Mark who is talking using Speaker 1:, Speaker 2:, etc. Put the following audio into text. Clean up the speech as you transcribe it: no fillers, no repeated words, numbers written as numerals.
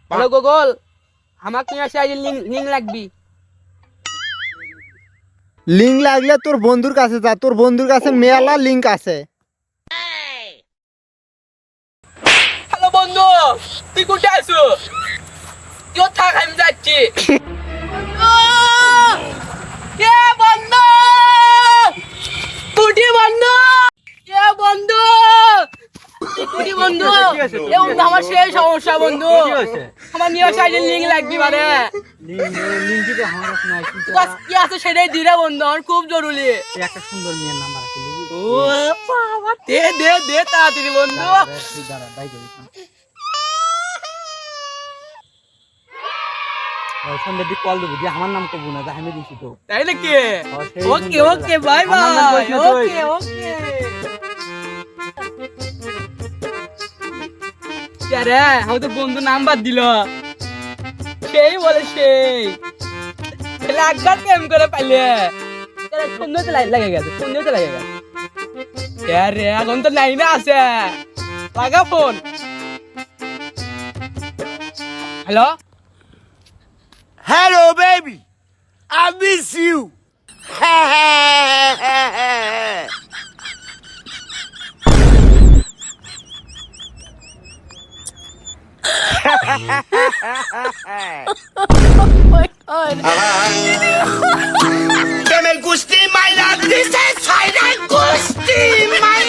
Speaker 1: Hello Google আমাকে নিয়ে আসে আজ লিঙ্ক লাগবি।
Speaker 2: লিঙ্ক লাগলে তোর বন্ধুর কাছে যা, তোর বন্ধুর কাছে মেলা লিঙ্ক আছে।
Speaker 1: হ্যালো বন্ধু, তুই কোথায় আছো? তুই থাক, আমি যাচ্ছি। এ বন্ধু, কুটি বন্ধু, এ বন্ধু, কুটি বন্ধু, এ বন্ধু আমার সেই সমস্যা বন্ধু, আমার নিয়ে আসে আজ লিঙ্ক লাগবি মানে
Speaker 3: লিঙ্ক তো আমার কাছে নাই,
Speaker 1: কি আছে সেটাই দিলে বন্ধু, আমার খুব জরুরি।
Speaker 3: একটা সুন্দর মেয়ের নাম্বার আছে।
Speaker 1: ও বাবা, দে দে দে তাড়াতাড়ি বন্ধু।
Speaker 3: দাঁড়া বাই করি সন্ধ্যের দিক কল দেবো, দিয়ে আমার নাম করবো না, আমি দিচ্ছি তো।
Speaker 1: তাই নাকি?
Speaker 3: সেই
Speaker 1: ওকে ওকে, বাই
Speaker 3: আমার নাম
Speaker 1: বাই।
Speaker 3: কইস না তুই।
Speaker 1: ওকে ওকে। আরে আমাদের বন্ধু নাম্বার দিল, সেই বলে সেই একবার কেম করে পাইলে সুন্দর তো লাগে গেছে, সুন্দর তো লাগে গেছে। আরে এখন তো লাইনে আছে, লাগা phone. Hello,
Speaker 4: Hello, baby. I miss you. Que me guste my love, this is silent gusti my